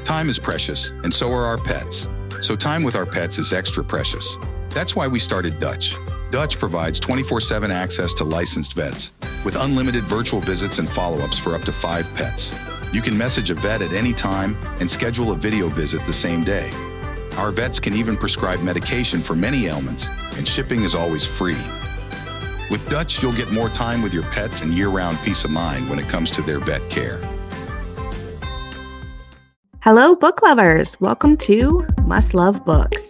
Time is precious, and so are our pets. So time with our pets is extra precious. That's why we started Dutch. Dutch provides 24/7 access to licensed vets, with unlimited virtual visits and follow-ups for up to 5 pets. You can message a vet at any time and schedule a video visit the same day. Our vets can even prescribe medication for many ailments, and shipping is always free. With Dutch, you'll get more time with your pets and year-round peace of mind when it comes to their vet care. Hello, book lovers. Welcome to Must Love Books.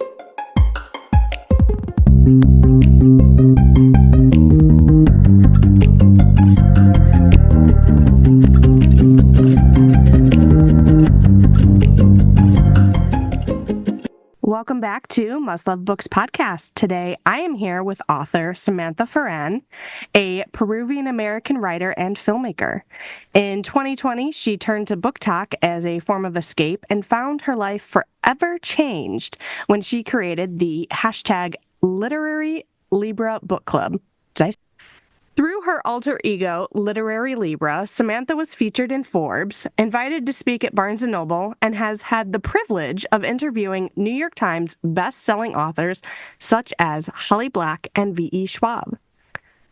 Welcome back to Must Love Books podcast. Today, I am here with author Samantha Ferrand, a Peruvian-American writer and filmmaker. In 2020, she turned to BookTok as a form of escape and found her life forever changed when she created the hashtag Literary Libra Book Club. Through her alter ego, Literary Libra, Samantha was featured in Forbes, invited to speak at Barnes & Noble, and has had the privilege of interviewing New York Times best-selling authors such as Holly Black and V.E. Schwab.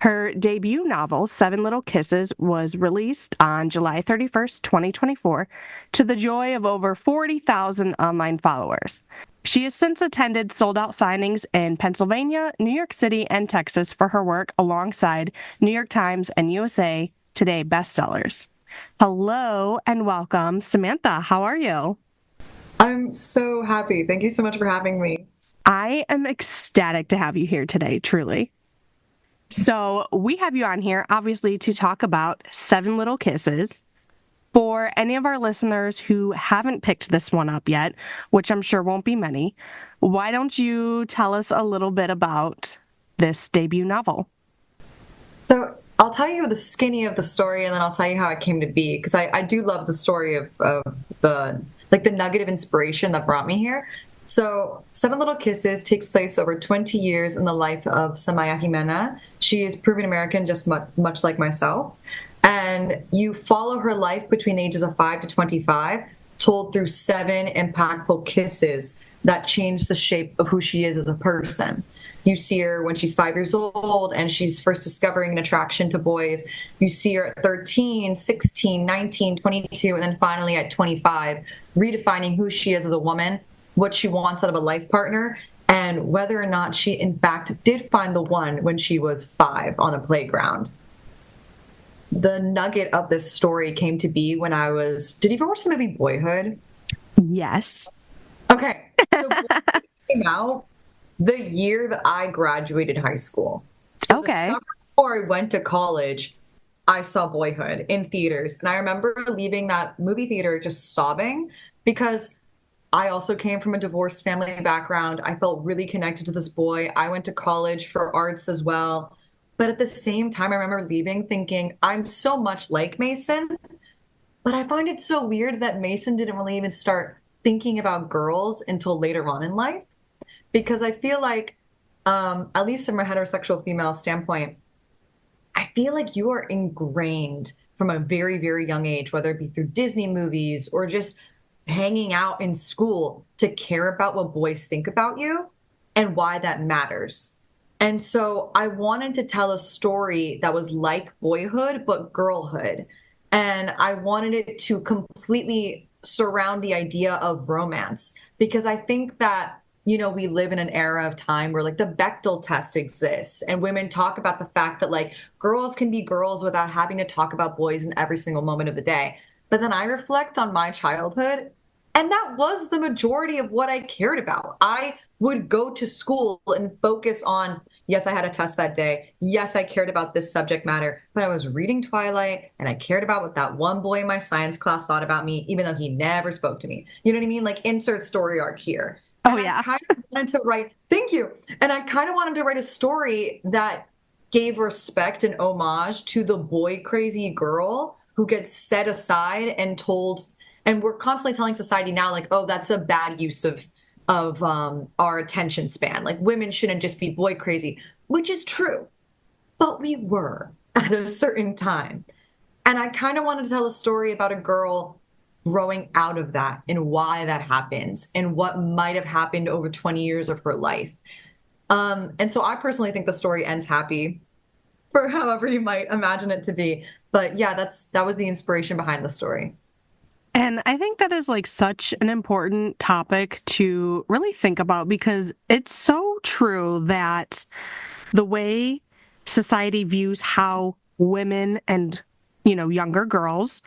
Her debut novel, 7 Little Kisses, was released on July 31st, 2024, to the joy of over 40,000 online followers. She has since attended sold-out signings in Pennsylvania, New York City, and Texas for her work alongside New York Times and USA Today bestsellers. Hello and welcome, Samantha. How are you? I'm so happy. Thank you so much for having me. I am ecstatic to have you here today, truly. So we have you on here, obviously, to talk about 7 Little Kisses. For any of our listeners who haven't picked this one up yet, which I'm sure won't be many, why don't you tell us a little bit about this debut novel? So I'll tell you the skinny of the story, and then I'll tell you how it came to be, because I do love the story of the nugget of inspiration that brought me here. So 7 Little Kisses takes place over 20 years in the life of Samaya Ximena. She is Peruvian American, just much like myself. And you follow her life between the ages of 5 to 25, told through 7 impactful kisses that change the shape of who she is as a person. You see her when she's 5 years old and she's first discovering an attraction to boys. You see her at 13, 16, 19, 22, and then finally at 25, redefining who she is as a woman, what she wants out of a life partner, and whether or not she, in fact, did find the one when she was 5 on a playground. The nugget of this story came to be when I was... Did you ever watch the movie Boyhood? Yes. Okay. So Boyhood came out the year that I graduated high school. So okay. The summer before I went to college, I saw Boyhood in theaters. And I remember leaving that movie theater just sobbing because I also came from a divorced family background. I felt really connected to this boy. I went to college for arts as well. But at the same time, I remember leaving thinking, I'm so much like Mason, but I find it so weird that Mason didn't really even start thinking about girls until later on in life. Because I feel like, at least from a heterosexual female standpoint, I feel like you are ingrained from a very, very young age, whether it be through Disney movies or just hanging out in school, to care about what boys think about you and why that matters. And so I wanted to tell a story that was like Boyhood, but girlhood. And I wanted it to completely surround the idea of romance, because I think that, you know, we live in an era of time where like the Bechdel test exists and women talk about the fact that like girls can be girls without having to talk about boys in every single moment of the day. But then I reflect on my childhood, and that was the majority of what I cared about. I would go to school and focus on, yes, I had a test that day. Yes, I cared about this subject matter, but I was reading Twilight and I cared about what that one boy in my science class thought about me, even though he never spoke to me. You know what I mean? Like, insert story arc here. Oh, yeah. I kind of wanted to write, thank you. And I kind of wanted to write a story that gave respect and homage to the boy crazy girl who gets set aside and told, and we're constantly telling society now, like, oh, that's a bad use of our attention span. Like, women shouldn't just be boy crazy, which is true. But we were at a certain time. And I kind of wanted to tell a story about a girl growing out of that and why that happens and what might have happened over 20 years of her life. And so I personally think the story ends happy for however you might imagine it to be. But yeah, that was the inspiration behind the story. And I think that is like such an important topic to really think about, because it's so true that the way society views how women and, younger girls,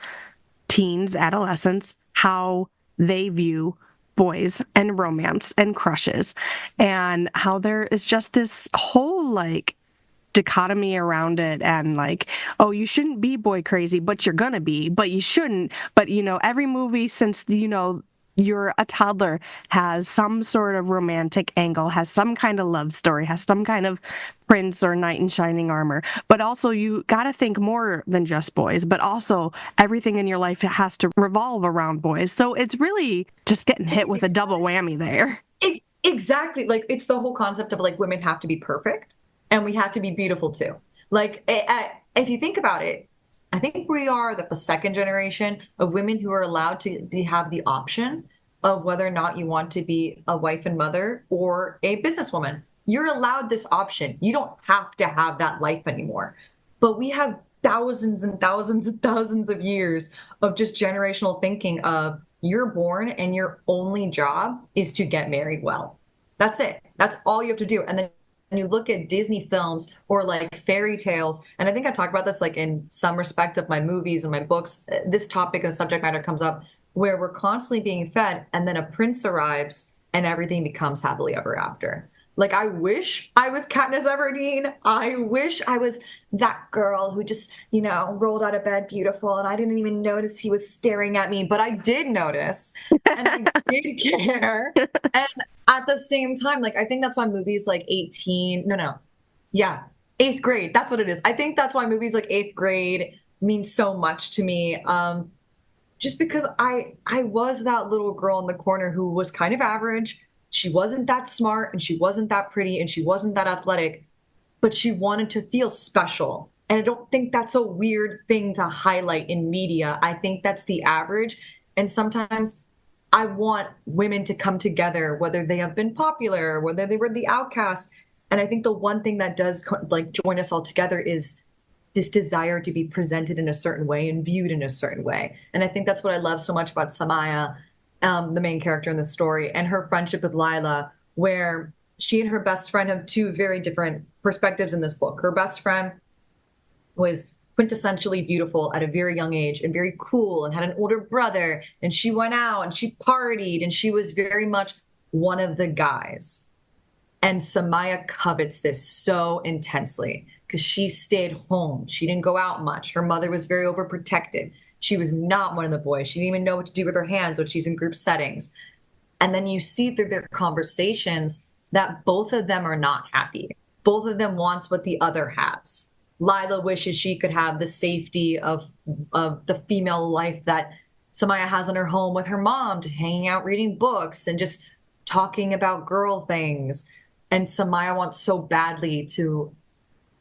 teens, adolescents, how they view boys and romance and crushes, and how there is just this whole like dichotomy around it, and like, oh, you shouldn't be boy crazy, but you're gonna be, but you shouldn't. But every movie since you're a toddler has some sort of romantic angle, has some kind of love story, has some kind of prince or knight in shining armor. But also you got to think more than just boys, but also everything in your life has to revolve around boys. So it's really just getting hit with a double whammy there. Exactly. Like, it's the whole concept of like women have to be perfect and we have to be beautiful too. Like, if you think about it, I think we are the second generation of women who are allowed to have the option of whether or not you want to be a wife and mother or a businesswoman. You're allowed this option. You don't have to have that life anymore. But we have thousands and thousands and thousands of years of just generational thinking of, you're born and your only job is to get married well. That's it. That's all you have to do. And then you look at Disney films or like fairy tales, and I think I talk about this like in some respect of my movies and my books, this topic and subject matter comes up, where we're constantly being fed and then a prince arrives and everything becomes happily ever after. Like, I wish I was Katniss Everdeen. I wish I was that girl who just, rolled out of bed beautiful and I didn't even notice he was staring at me, but I did notice and I did care. And at the same time, like, I think that's why movies like 8th grade, that's what it is. I think that's why movies like 8th grade mean so much to me. Just because I was that little girl in the corner who was kind of average. She wasn't that smart and she wasn't that pretty and she wasn't that athletic, but she wanted to feel special. And I don't think that's a weird thing to highlight in media. I think that's the average. And sometimes I want women to come together, whether they have been popular, whether they were the outcasts. And I think the one thing that does like join us all together is this desire to be presented in a certain way and viewed in a certain way. And I think that's what I love so much about Samaya, the main character in the story, and her friendship with Lila, where she and her best friend have two very different perspectives in this book. Her best friend was quintessentially beautiful at a very young age and very cool and had an older brother, and she went out and she partied and she was very much one of the guys. And Samaya covets this so intensely because she stayed home. She didn't go out much. Her mother was very overprotective. She was not one of the boys. She didn't even know what to do with her hands when she's in group settings. And then you see through their conversations that both of them are not happy. Both of them wants what the other has. Lila wishes she could have the safety of the female life that Samaya has in her home with her mom, just hanging out, reading books, and just talking about girl things. And Samaya wants so badly to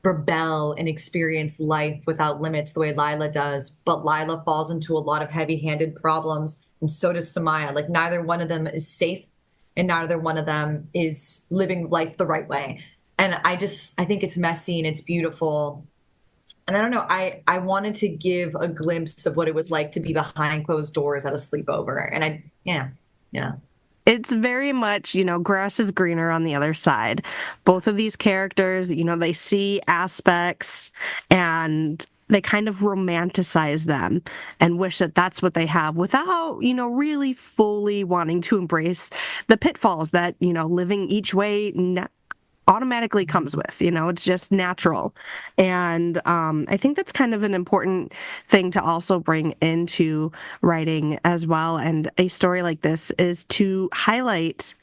rebel and experience life without limits the way Lila does. But Lila falls into a lot of heavy-handed problems, and so does Samaya. Like, neither one of them is safe, and neither one of them is living life the right way. And I think it's messy and it's beautiful. And I don't know, I wanted to give a glimpse of what it was like to be behind closed doors at a sleepover. And yeah. It's very much, grass is greener on the other side. Both of these characters, they see aspects and they kind of romanticize them and wish that that's what they have without, really fully wanting to embrace the pitfalls that, living each way automatically comes with. It's just natural. And I think that's kind of an important thing to also bring into writing as well. And a story like this is to highlight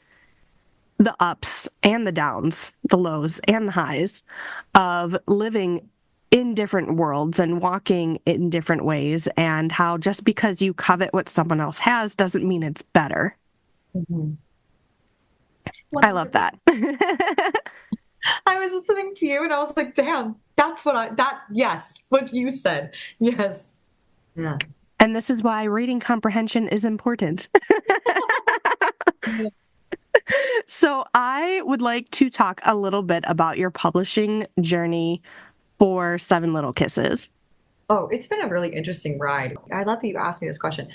the ups and the downs, the lows and the highs of living in different worlds and walking in different ways, and how just because you covet what someone else has doesn't mean it's better. Mm-hmm. I love that. I was listening to you and I was like, damn, that's yes, what you said. Yes. Yeah. And this is why reading comprehension is important. So I would like to talk a little bit about your publishing journey for Seven Little Kisses. Oh, it's been a really interesting ride. I love that you asked me this question.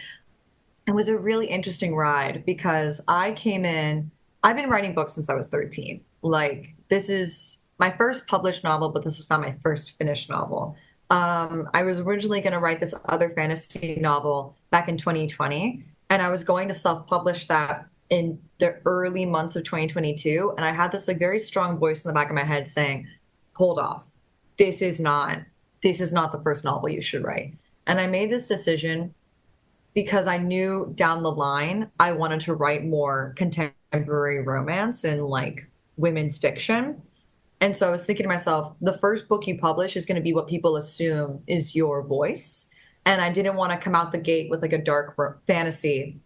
It was a really interesting ride because I've been writing books since I was 13. Like, this is my first published novel, but this is not my first finished novel. I was originally going to write this other fantasy novel back in 2020, and I was going to self-publish that in the early months of 2022. And I had this like very strong voice in the back of my head saying, hold off. This is not the first novel you should write. And I made this decision because I knew down the line I wanted to write more contemporary romance and like women's fiction. And so I was thinking to myself, the first book you publish is going to be what people assume is your voice. And I didn't want to come out the gate with like a dark fantasy.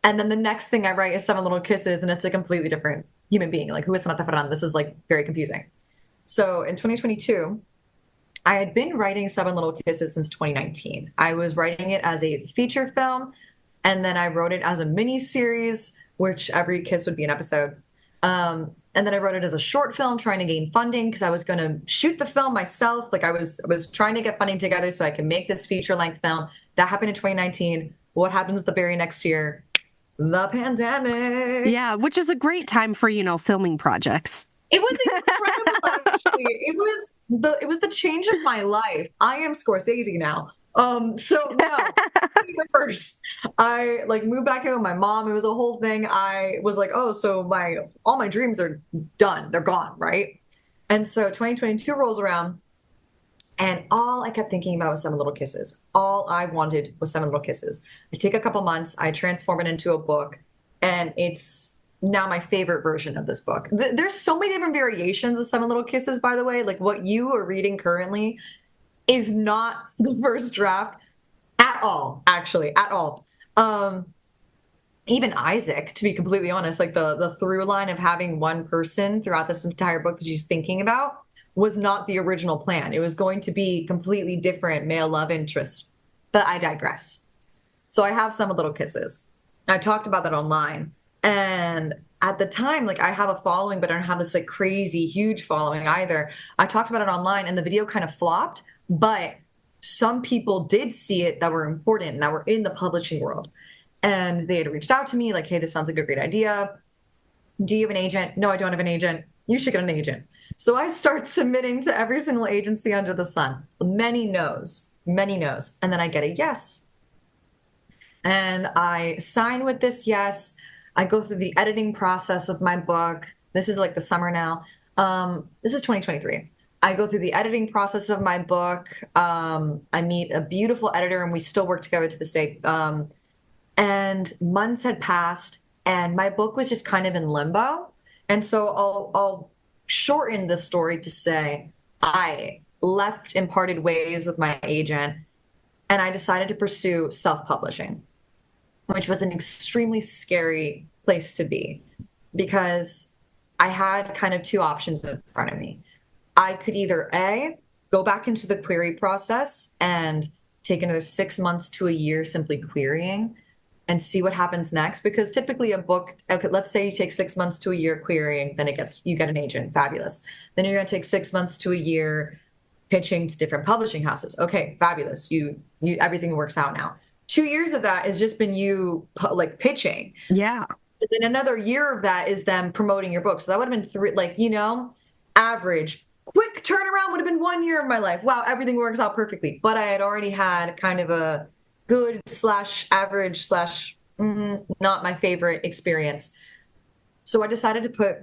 And then the next thing I write is Seven Little Kisses, and it's a completely different human being. Like, who is Samantha Ferrand? This is like very confusing. So in 2022, I had been writing Seven Little Kisses since 2019. I was writing it as a feature film, and then I wrote it as a mini series, which every kiss would be an episode. And then I wrote it as a short film, trying to gain funding because I was going to shoot the film myself. Like, I was trying to get funding together so I could make this feature length film. That happened in 2019. What happens the very next year? The pandemic. Yeah, which is a great time for, filming projects. It was incredible, actually. It was the change of my life. I am Scorsese now. So no, first I like moved back in with my mom. It was a whole thing. I was like, oh, so all my dreams are done. They're gone, right? And so 2022 rolls around, and all I kept thinking about was Seven Little Kisses. All I wanted was Seven Little Kisses. I take a couple months, I transform it into a book, and it's now my favorite version of this book. There's so many different variations of Seven Little Kisses, by the way. Like, what you are reading currently is not the first draft at all, actually, at all. Even Isaac, to be completely honest, like the through line of having one person throughout this entire book that she's thinking about was not the original plan. It was going to be completely different male love interest, but I digress. So I have Seven Little Kisses. I talked about that online. And at the time, like, I have a following, but I don't have this like crazy huge following either. I talked about it online and the video kind of flopped, but some people did see it that were important and that were in the publishing world. And they had reached out to me like, hey, this sounds like a great idea. Do you have an agent? No, I don't have an agent. You should get an agent. So I start submitting to every single agency under the sun. Many no's. And then I get a yes. And I sign with this yes. I go through the editing process of my book. This is like the summer now. This is 2023. I go through the editing process of my book. I meet a beautiful editor, and we still work together to this day. And months had passed, and my book was just kind of in limbo. And so I'll shorten the story to say I left and parted ways with my agent, and I decided to pursue self-publishing, which was an extremely scary place to be because I had kind of two options in front of me. I could either A, go back into the query process and take another 6 months to a year simply querying and see what happens next. Because typically a book, okay, let's say you take 6 months to a year querying, then you get an agent, fabulous. Then you're going to take 6 months to a year pitching to different publishing houses. Okay, fabulous. You everything works out now. 2 years of that has just been you like pitching. Yeah. And then another year of that is them promoting your book. So that would have been three, like, average. Quick turnaround would have been 1 year of my life. Wow, everything works out perfectly. But I had already had kind of a good / average / not my favorite experience. So I decided to put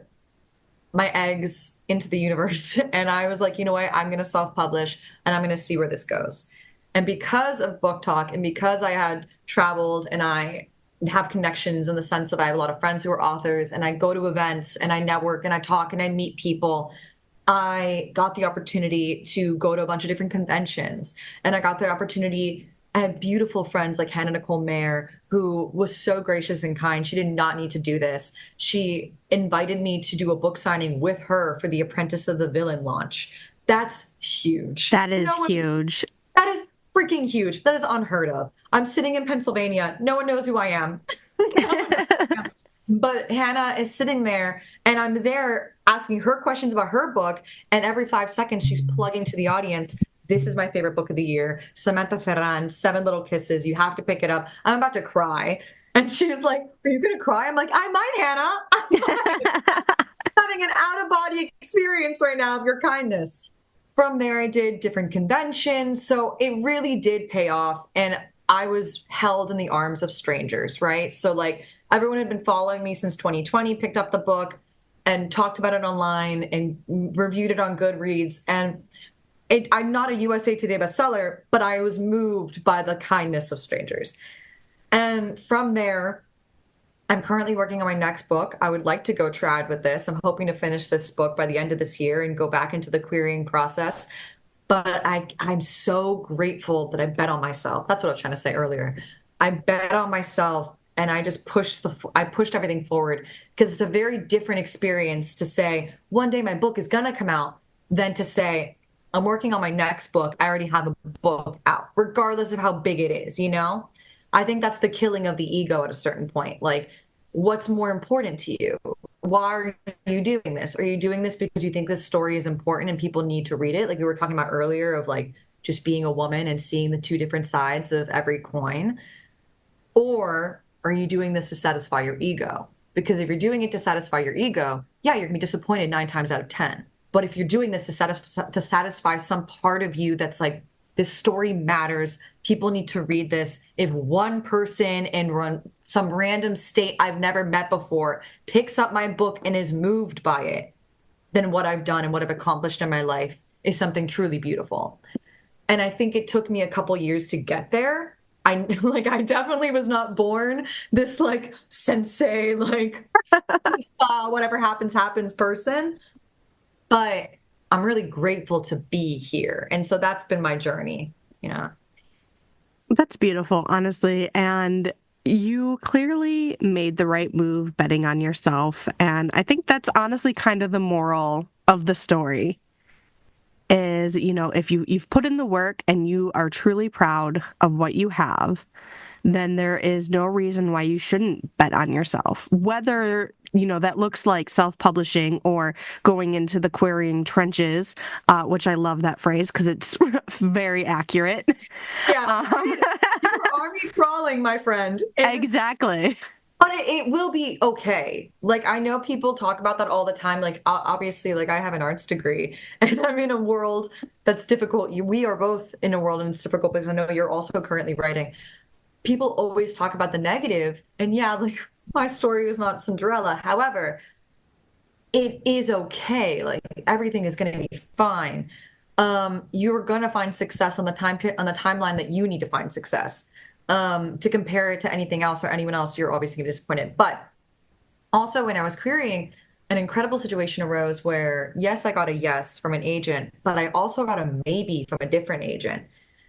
my eggs into the universe. And I was like, you know what? I'm going to self-publish and I'm going to see where this goes. And because of BookTok and because I had traveled and I have connections in the sense of I have a lot of friends who are authors and I go to events and I network and I talk and I meet people, I got the opportunity to go to a bunch of different conventions. And I got the opportunity. I had beautiful friends like Hannah Nicole Mayer, who was so gracious and kind. She did not need to do this. She invited me to do a book signing with her for the Apprentice of the Villain launch. That's huge. That is huge. That is freaking huge. That is unheard of. I'm sitting in Pennsylvania. No one knows who I am. No one knows who I am. But Hannah is sitting there, and I'm there asking her questions about her book. And every 5 seconds, she's plugging to the audience. This is my favorite book of the year. Samantha Ferrand, Seven Little Kisses. You have to pick it up. I'm about to cry. And she was like, are you going to cry? I'm like, I might, Hannah. I'm having an out-of-body experience right now of your kindness. From there, I did different conventions. So it really did pay off. And I was held in the arms of strangers, right? So like everyone had been following me since 2020, picked up the book and talked about it online and reviewed it on Goodreads. And I'm not a USA Today bestseller, but I was moved by the kindness of strangers. And from there, I'm currently working on my next book. I would like to go trad with this. I'm hoping to finish this book by the end of this year and go back into the querying process. But I'm so grateful that I bet on myself. That's what I was trying to say earlier. I bet on myself and I just pushed everything forward, because it's a very different experience to say one day my book is going to come out than to say I'm working on my next book. I already have a book out, regardless of how big it is, you know? I think that's the killing of the ego at a certain point. Like, what's more important to you? Why are you doing this? Are you doing this because you think this story is important and people need to read it? Like we were talking about earlier of like just being a woman and seeing the two different sides of every coin. Or are you doing this to satisfy your ego? Because if you're doing it to satisfy your ego, yeah, you're gonna be disappointed 9 times out of 10. But if you're doing this to satisfy some part of you that's like, this story matters, people need to read this. If one person in some random state I've never met before picks up my book and is moved by it, then what I've done and what I've accomplished in my life is something truly beautiful. And I think it took me a couple years to get there. I definitely was not born this like sensei, like whatever happens person. But I'm really grateful to be here. And so that's been my journey. Yeah. That's beautiful, honestly. And you clearly made the right move betting on yourself. And I think that's honestly kind of the moral of the story is, you know, if you've put in the work and you are truly proud of what you have, then there is no reason why you shouldn't bet on yourself. Whether, you know, that looks like self-publishing or going into the querying trenches, which I love that phrase because it's very accurate. Yeah, you're army crawling, my friend. Exactly. But it will be okay. Like, I know people talk about that all the time. Like, obviously, like, I have an arts degree and I'm in a world that's difficult. We are both in a world and it's difficult because I know you're also currently writing. People always talk about the negative. And yeah, like, my story was not Cinderella. However, it is okay. Like, everything is going to be fine. You're going to find success on the timeline that you need to find success. To compare it to anything else or anyone else, you're obviously going to be disappointed. But also when I was querying, an incredible situation arose where, yes, I got a yes from an agent, but I also got a maybe from a different agent.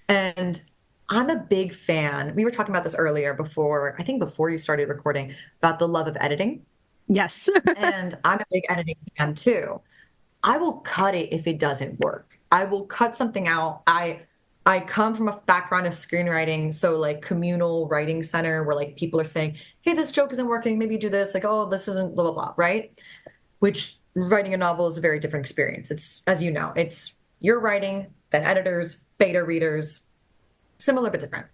And I'm a big fan. We were talking about this earlier before you started recording, about the love of editing. Yes. And I'm a big editing fan too. I will cut it if it doesn't work. I will cut something out. I come from a background of screenwriting, so like communal writing center where like people are saying, hey, this joke isn't working, maybe do this, like, oh, this isn't blah, blah, blah, right? Which writing a novel is a very different experience. It's, as you know, it's your writing, then editors, beta readers, similar but different.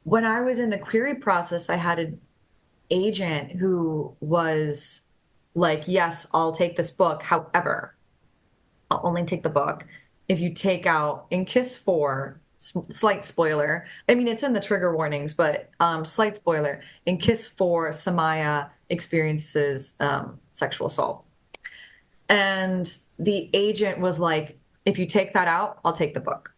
When I was in the query process, I had an agent who was like, yes, I'll take this book. However, I'll only take the book if you take out in Kiss 4, slight spoiler. I mean, it's in the trigger warnings, but slight spoiler. In Kiss 4, Samaya experiences sexual assault. And the agent was like, if you take that out, I'll take the book.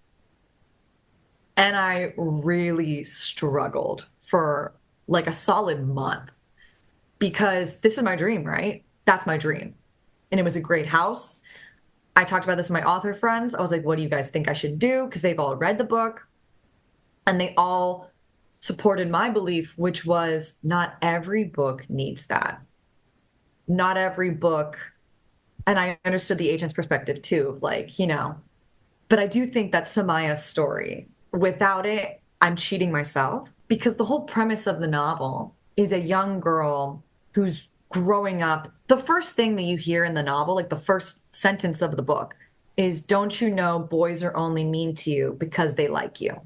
And I really struggled for like a solid month because this is my dream, right? That's my dream. And it was a great house. I talked about this with my author friends. I was like, what do you guys think I should do? Because they've all read the book and they all supported my belief, which was not every book needs that. Not every book. And I understood the agent's perspective too, of like, you know, but I do think that's Samaya's story. Without it, I'm cheating myself? Because the whole premise of the novel is a young girl who's growing up. The first thing that you hear in the novel, like the first sentence of the book, is, don't you know boys are only mean to you because they like you?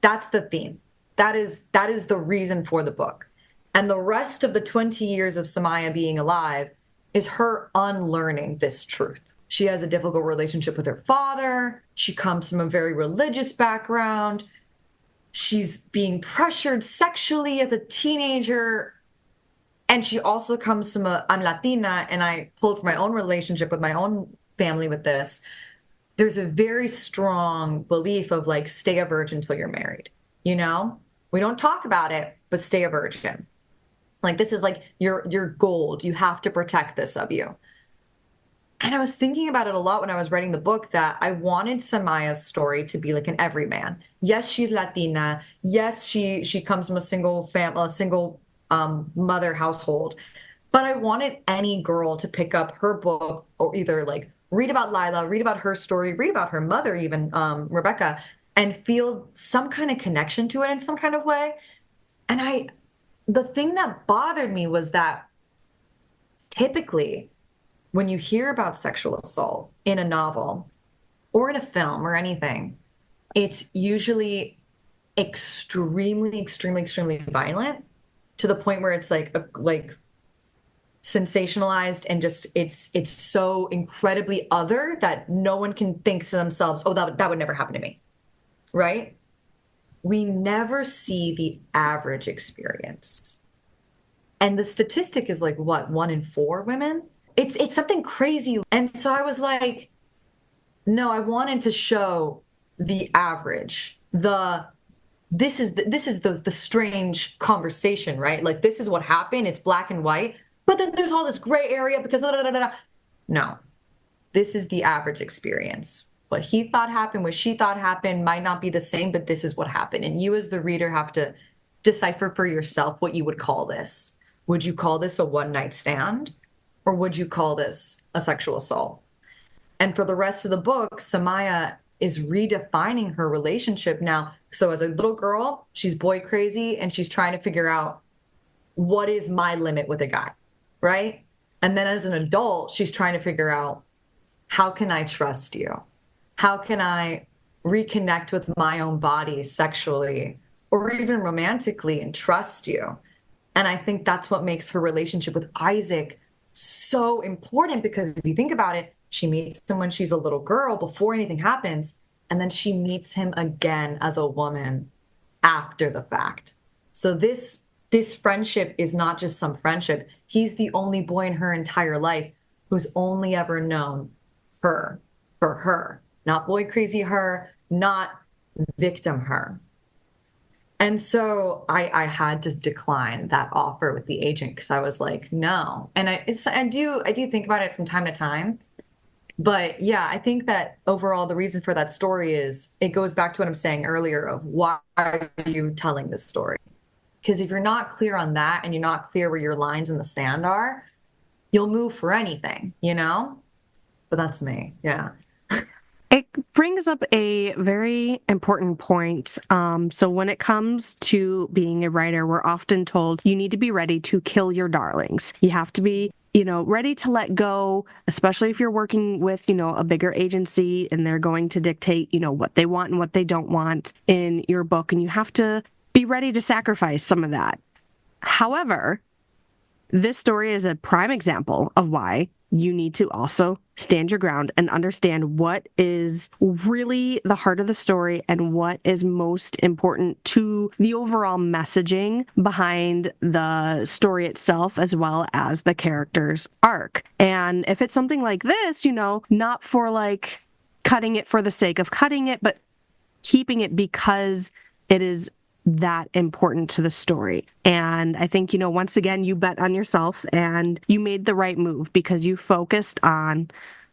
That's the theme. That is the reason for the book. And the rest of the 20 years of Samaya being alive is her unlearning this truth. She has a difficult relationship with her father. She comes from a very religious background. She's being pressured sexually as a teenager. And she also comes from I'm Latina, and I pulled from my own relationship with my own family with this. There's a very strong belief of like, stay a virgin until you're married. You know, we don't talk about it, but stay a virgin. Like, this is like your gold. You have to protect this of you. And I was thinking about it a lot when I was writing the book, that I wanted Samaya's story to be like an everyman. Yes, she's Latina. Yes, she comes from a single mother household. But I wanted any girl to pick up her book, or either like read about Lila, read about her story, read about her mother, even Rebecca, and feel some kind of connection to it in some kind of way. And the thing that bothered me was that typically when you hear about sexual assault in a novel or in a film or anything, it's usually extremely, extremely, extremely violent, to the point where it's like sensationalized, and just it's so incredibly other that no one can think to themselves, oh, that would never happen to me, right? We never see the average experience. And the statistic is like, what, 1 in 4 women? It's something crazy. And so I was like, no, I wanted to show the average, this is the strange conversation, right? Like, this is what happened. It's black and white, but then there's all this gray area because no, this is the average experience. What he thought happened, what she thought happened might not be the same, but this is what happened. And you as the reader have to decipher for yourself what you would call this. Would you call this a one-night stand? Or would you call this a sexual assault? And for the rest of the book, Samaya is redefining her relationship now. So as a little girl, she's boy crazy, and she's trying to figure out, what is my limit with a guy, right? And then as an adult, she's trying to figure out, how can I trust you? How can I reconnect with my own body sexually or even romantically and trust you? And I think that's what makes her relationship with Isaac so important, because if you think about it, she meets him when she's a little girl before anything happens, and then she meets him again as a woman after the fact. So this friendship is not just some friendship. He's the only boy in her entire life who's only ever known her for her, not boy crazy her, not victim her. And so I had to decline that offer with the agent, because I was like, no. And I do think about it from time to time. But yeah, I think that overall the reason for that story is, it goes back to what I'm saying earlier of, why are you telling this story? Because if you're not clear on that, and you're not clear where your lines in the sand are, you'll move for anything, you know? But that's me. Yeah. It brings up a very important point. So when it comes to being a writer, we're often told you need to be ready to kill your darlings. You have to be, ready to let go, especially if you're working with, a bigger agency and they're going to dictate, what they want and what they don't want in your book. And you have to be ready to sacrifice some of that. However, this story is a prime example of why you need to also stand your ground and understand what is really the heart of the story and what is most important to the overall messaging behind the story itself, as well as the character's arc. And if it's something like this, not for like cutting it for the sake of cutting it, but keeping it because it is that important to the story. And I think, once again, you bet on yourself and you made the right move, because you focused on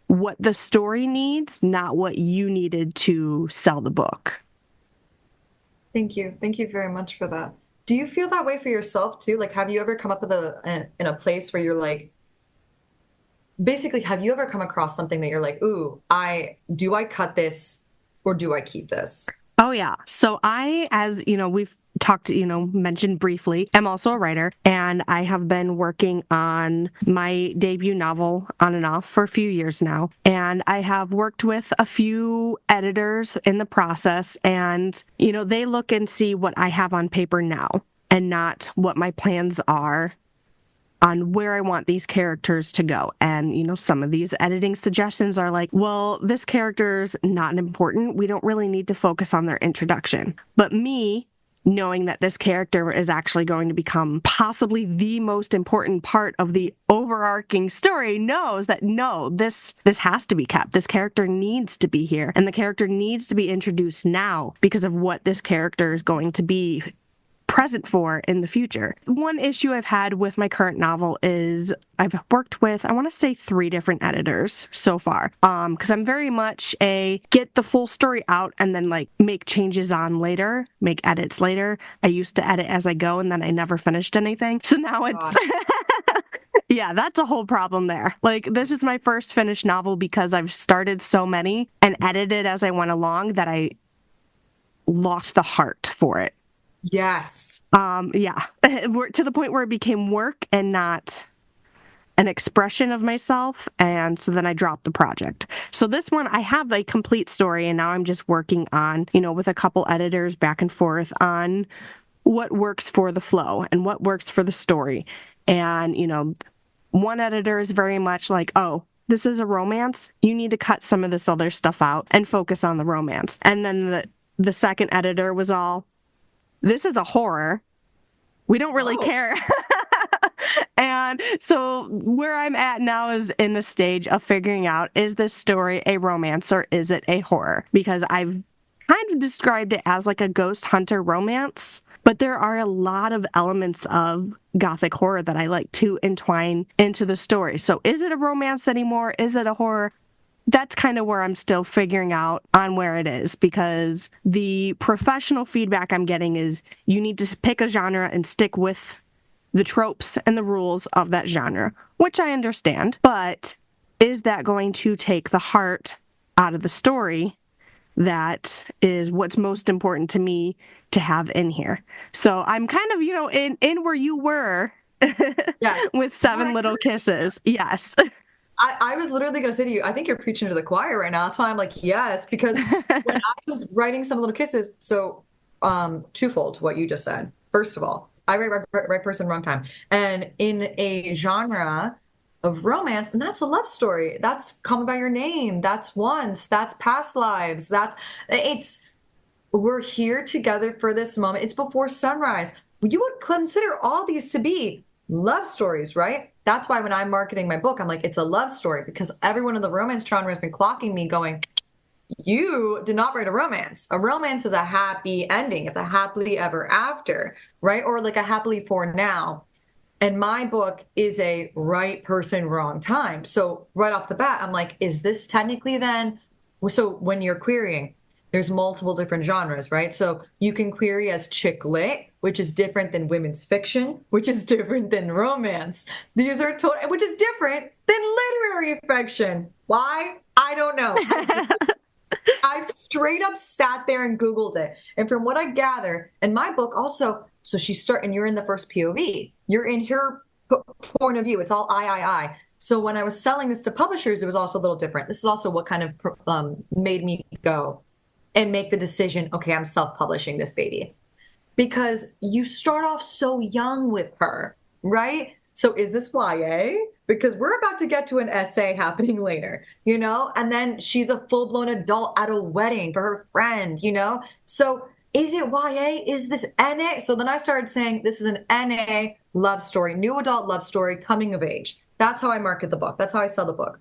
what the story needs, not what you needed to sell the book. Thank you. Thank you very much for that. Do you feel that way for yourself too? Like, have you ever come up with in a place where you're like, basically, have you ever come across something that you're like, ooh, do I cut this or do I keep this? Oh, yeah. So as you know, we've talked, mentioned briefly, I'm also a writer, and I have been working on my debut novel on and off for a few years now. And I have worked with a few editors in the process, and, they look and see what I have on paper now and not what my plans are on where I want these characters to go. And, some of these editing suggestions are like, well, this character's not important. We don't really need to focus on their introduction. But me, knowing that this character is actually going to become possibly the most important part of the overarching story, knows that no, this has to be kept. This character needs to be here. And the character needs to be introduced now because of what this character is going to be present for in the future. One issue I've had with my current novel is I've worked with, I want to say 3 different editors so far. Because I'm very much a get the full story out and then make changes on later, make edits later. I used to edit as I go and then I never finished anything. So now it's yeah, that's a whole problem there. This is my first finished novel because I've started so many and edited as I went along that I lost the heart for it. Yes. Yeah. To the point where it became work and not an expression of myself. And so then I dropped the project. So this one, I have a complete story, and now I'm just working on, with a couple editors back and forth on what works for the flow and what works for the story. And, one editor is very much like, oh, this is a romance. You need to cut some of this other stuff out and focus on the romance. And then the second editor was all, this is a horror. We don't really care. And so where I'm at now is in the stage of figuring out, is this story a romance or is it a horror? Because I've kind of described it as like a ghost hunter romance, but there are a lot of elements of gothic horror that I like to entwine into the story. So is it a romance anymore? Is it a horror? That's kind of where I'm still figuring out on where it is, because the professional feedback I'm getting is you need to pick a genre and stick with the tropes and the rules of that genre, which I understand. But is that going to take the heart out of the story? That is what's most important to me to have in here. So I'm kind of, in where you were Yes. with 7 Little Kisses. Yes. I was literally going to say to you, I think you're preaching to the choir right now. That's why I'm like, yes, because when I was writing Some Little Kisses, so twofold to what you just said. First of all, I write right person, wrong time. And in a genre of romance, and that's a love story. That's Call Me by Your Name. That's Once. That's Past Lives. We're here together for this moment. It's Before Sunrise. You would consider all these to be love stories, right? That's why when I'm marketing my book, I'm like, it's a love story, because everyone in the romance genre has been clocking me going, you did not write a romance. A romance is a happy ending. It's a happily ever after, right? Or like a happily for now. And my book is a right person, wrong time. So right off the bat, I'm like, is this technically then? So when you're querying, there's multiple different genres, right? So you can query as chick lit, which is different than women's fiction, which is different than romance. These are which is different than literary fiction. Why? I don't know. I've straight up sat there and Googled it. And from what I gather, and my book also, so and you're in the first POV. You're in her point of view. It's all I. So when I was selling this to publishers, it was also a little different. This is also what kind of made me go and make the decision, okay, I'm self-publishing this baby. Because you start off so young with her, right? So is this YA? Because we're about to get to an essay happening later, And then she's a full-blown adult at a wedding for her friend, So is it YA? Is this NA? So then I started saying this is an NA love story, new adult love story, coming of age. That's how I market the book. That's how I sell the book.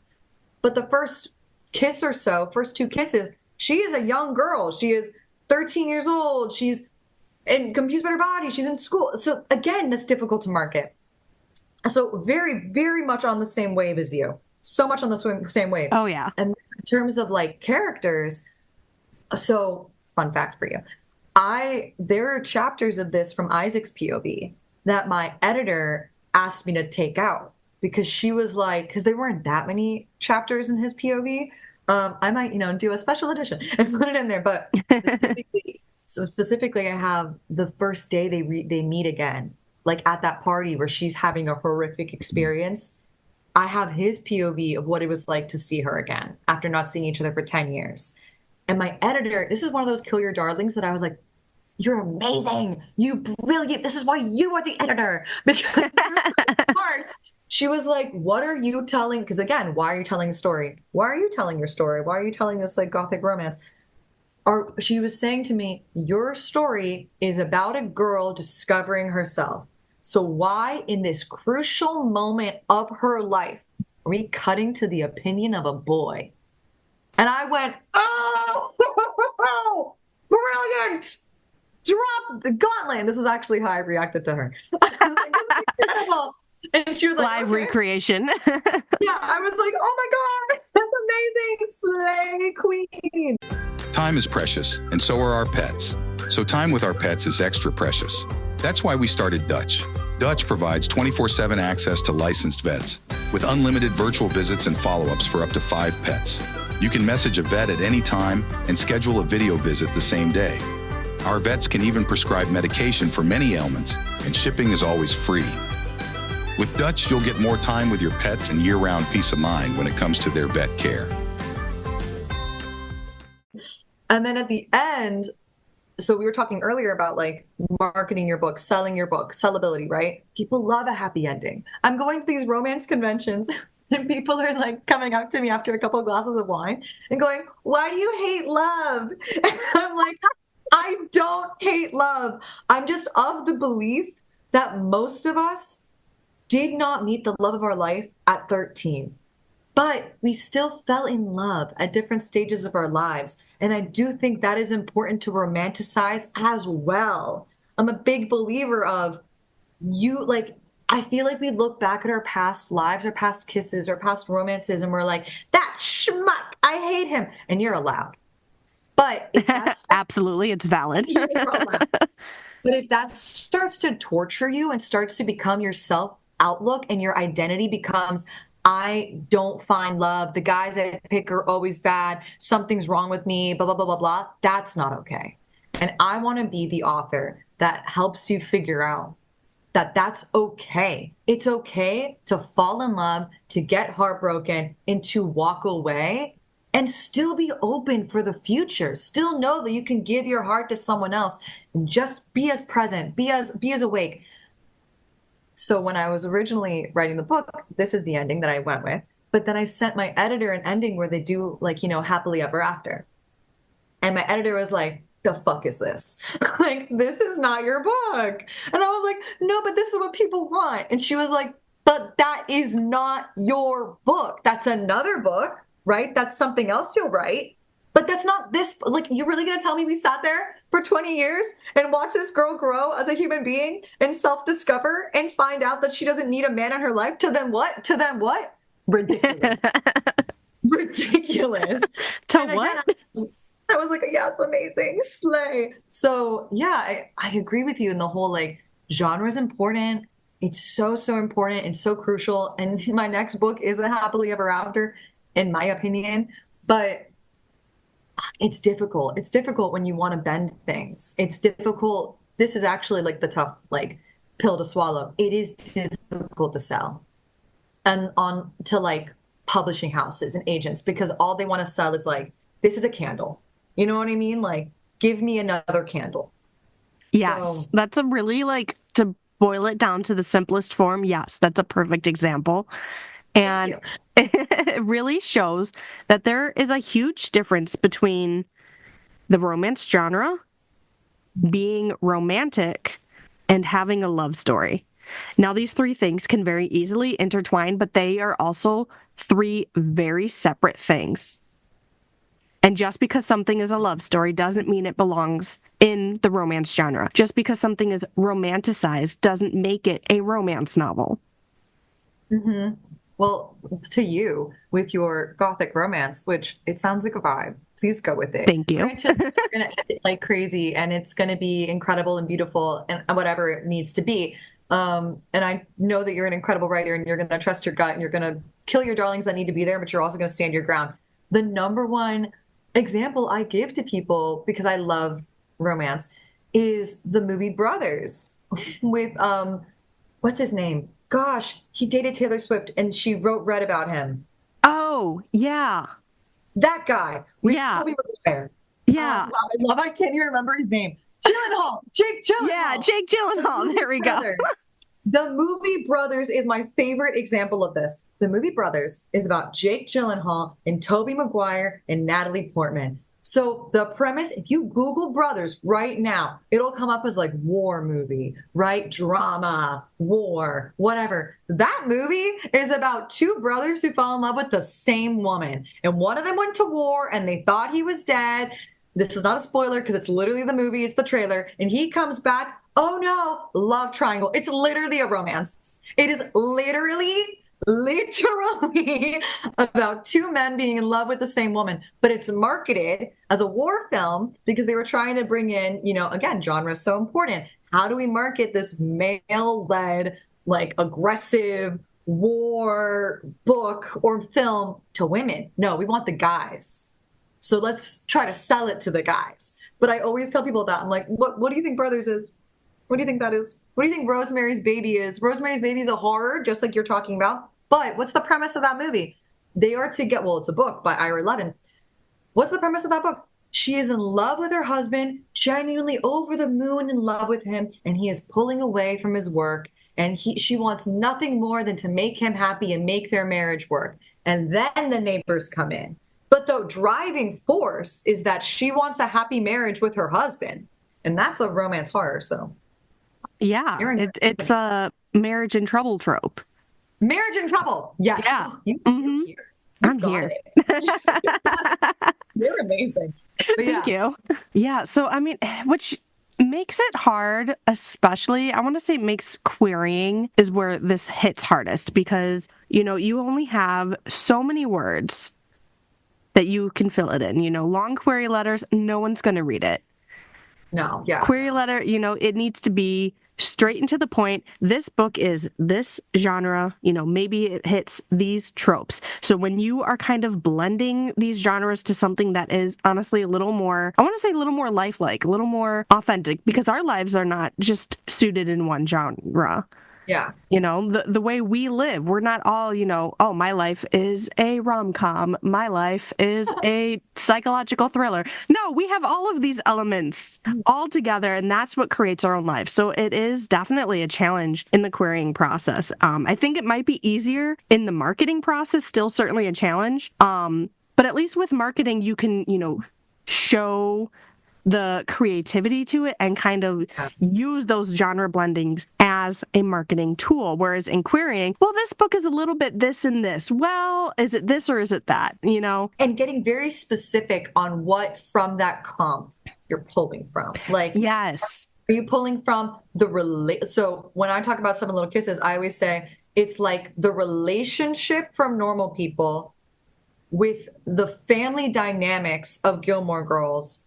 But the first kiss or so, first 2 kisses, she is a young girl. She is 13 years old. She's confused by her body. She's in school. So again, that's difficult to market. So very, very much on the same wave as you. So much on the same wave. Oh, yeah. And in terms of characters, so fun fact for you. There are chapters of this from Isaac's POV that my editor asked me to take out because she was like, because there weren't that many chapters in his POV. I might, do a special edition and put it in there. But specifically, I have the first day they meet again, like at that party where she's having a horrific experience. I have his POV of what it was like to see her again after not seeing each other for 10 years. And my editor, this is one of those kill your darlings that I was like, you're amazing. You brilliant. This is why you are the editor, because you're so smart. She was like, what are you telling? Because again, why are you telling the story? Why are you telling your story? Why are you telling this like gothic romance? Or she was saying to me, your story is about a girl discovering herself. So why in this crucial moment of her life are we cutting to the opinion of a boy? And I went, oh, brilliant. Drop the gauntlet. This is actually how I reacted to her. I was like, this is incredible. And she was like, live recreation. Yeah, I was like, oh my God, that's amazing. Slay queen. Time is precious, and so are our pets. So time with our pets is extra precious. That's why we started Dutch. Dutch provides 24/7 access to licensed vets, with unlimited virtual visits and follow-ups for up to 5 pets. You can message a vet at any time and schedule a video visit the same day. Our vets can even prescribe medication for many ailments, and shipping is always free. With Dutch, you'll get more time with your pets and year-round peace of mind when it comes to their vet care. And then at the end, so we were talking earlier about like marketing your book, selling your book, sellability, right? People love a happy ending. I'm going to these romance conventions and people are like coming up to me after a couple of glasses of wine and going, why do you hate love? And I'm like, I don't hate love. I'm just of the belief that most of us did not meet the love of our life at 13, but we still fell in love at different stages of our lives. And I do think that is important to romanticize as well. I'm a big believer of I feel like we look back at our past lives, our past kisses, our past romances, and we're like, that schmuck, I hate him. And you're allowed. But if that's absolutely, it's valid. But if that starts to torture you and starts to become your self-outlook and your identity becomes, I don't find love, the guys I pick are always bad, something's wrong with me, blah, blah, blah, blah, blah, that's not okay. And I want to be the author that helps you figure out that that's okay. It's okay to fall in love, to get heartbroken, and to walk away and still be open for the future. Still know that you can give your heart to someone else and just be as present, be as awake. So when I was originally writing the book, this is the ending that I went with. But then I sent my editor an ending where they do happily ever after. And my editor was like, the fuck is this? Like, this is not your book. And I was like, no, but this is what people want. And she was like, but that is not your book. That's another book, right? That's something else you'll write. But that's not this. Like, you're really going to tell me we sat there for 20 years and watched this girl grow as a human being and self-discover and find out that she doesn't need a man in her life? To then what? To then what? Ridiculous. Ridiculous. To what? Again, I was like, yes, amazing, slay. So yeah, I agree with you in the whole genre is important. It's so important and so crucial. And my next book is a happily ever after, in my opinion. But it's difficult. It's difficult when you want to bend things. It's difficult. This is actually the tough pill to swallow. It is difficult to sell and on to publishing houses and agents, because all they want to sell is this is a candle. You know what I mean? Give me another candle. Yes, that's a really to boil it down to the simplest form. Yes, that's a perfect example. And it really shows that there is a huge difference between the romance genre, being romantic, and having a love story. Now, these three things can very easily intertwine, but they are also three very separate things. And just because something is a love story doesn't mean it belongs in the romance genre. Just because something is romanticized doesn't make it a romance novel. Mm-hmm. Well, to you, with your gothic romance, which it sounds like a vibe, please go with it. Thank you. Granted, you're going to edit like crazy, and it's going to be incredible and beautiful and whatever it needs to be. And I know that you're an incredible writer, and you're going to trust your gut, and you're going to kill your darlings that need to be there, but you're also going to stand your ground. the number one example I give to people, because I love romance, is the movie Brothers with, what's his name? Gosh, he dated Taylor Swift and she read about him. Oh, yeah. That guy. Yeah. Toby Maguire. Yeah. Wow, I can't even remember his name. Gyllenhaal. Jake Gyllenhaal. Yeah, Jake Gyllenhaal. There we go. The movie Brothers is my favorite example of this. The movie Brothers is about Jake Gyllenhaal and Toby Maguire and Natalie Portman. So the premise, if you Google Brothers right now, it'll come up as like war movie, right? Drama, war, whatever. That movie is about two brothers who fall in love with the same woman. And one of them went to war and they thought he was dead. This is not a spoiler because it's literally the movie, it's the trailer. And he comes back. Oh no, love triangle. It's literally a romance. It is literally about two men being in love with the same woman, but it's marketed as a war film because they were trying to bring in, again, genre is so important. How do we market this male-led, like aggressive war book or film to women? No, we want the guys. So let's try to sell it to the guys. But I always tell people that. I'm like, what do you think Brothers is? What do you think that is? What do you think Rosemary's Baby is? Rosemary's Baby is a horror, just like you're talking about. But what's the premise of that movie? They are together. Well, it's a book by Ira Levin. What's the premise of that book? She is in love with her husband, genuinely over the moon in love with him, and he is pulling away from his work. And she wants nothing more than to make him happy and make their marriage work. And then the neighbors come in. But the driving force is that she wants a happy marriage with her husband. And that's a romance horror, so. Yeah, it's a marriage in trouble trope. Marriage in trouble. Yes. Yeah. I'm here. You're amazing. Thank you. Yeah. So, I mean, which makes it hard, especially, I want to say makes querying is where this hits hardest because, you only have so many words that you can fill it in. Long query letters, no one's going to read it. No, yeah. Query letter, it needs to be straight and to the point. This book is this genre, maybe it hits these tropes. So when you are kind of blending these genres to something that is honestly a little more, I want to say a little more lifelike, a little more authentic, because our lives are not just suited in one genre. Yeah. The way we live, we're not all, oh, my life is a rom-com. My life is a psychological thriller. No, we have all of these elements all together, and that's what creates our own life. So it is definitely a challenge in the querying process. I think it might be easier in the marketing process, still certainly a challenge. But at least with marketing, you can, show the creativity to it and kind of use those genre blendings as a marketing tool. Whereas in querying, well, this book is a little bit this and this. Well, is it this or is it that, And getting very specific on what from that comp you're pulling from. Like, yes. Are you pulling from so when I talk about Seven Little Kisses, I always say it's like the relationship from Normal People with the family dynamics of Gilmore Girls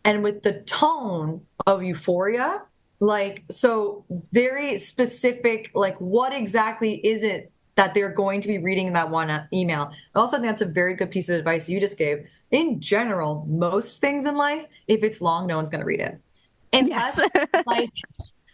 and with the tone of Euphoria. Like, so very specific, like what exactly is it that they're going to be reading in that one email? I also think that's a very good piece of advice you just gave. In general, most things in life, if it's long, no one's going to read it. Unless,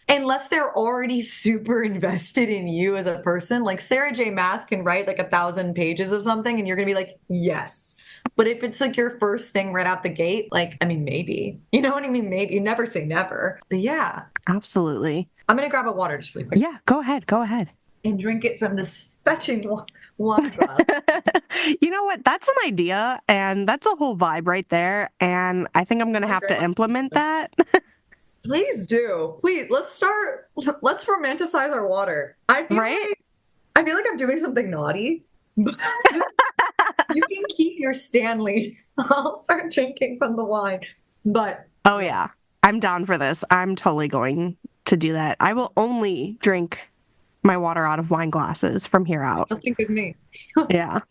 unless they're already super invested in you as a person. Like Sarah J. Maas can write like 1,000 pages of something and you're going to be like, yes. But if it's like your first thing right out the gate, like, I mean, maybe. You know what I mean? Maybe. You never say never. But yeah. Absolutely. I'm going to grab a water just really quick. Yeah, go ahead. Go ahead. And drink it from this fetching water glass. You know what? That's an idea. And that's a whole vibe right there. And I think I'm going to have to implement that. Please do. Please. Let's romanticize our water. I feel like I'm doing something naughty. But you can keep your Stanley. I'll start drinking from the wine. But oh yeah, I'm down for this. I'm totally going to do that. I will only drink my water out of wine glasses from here out. You'll think of me. Yeah.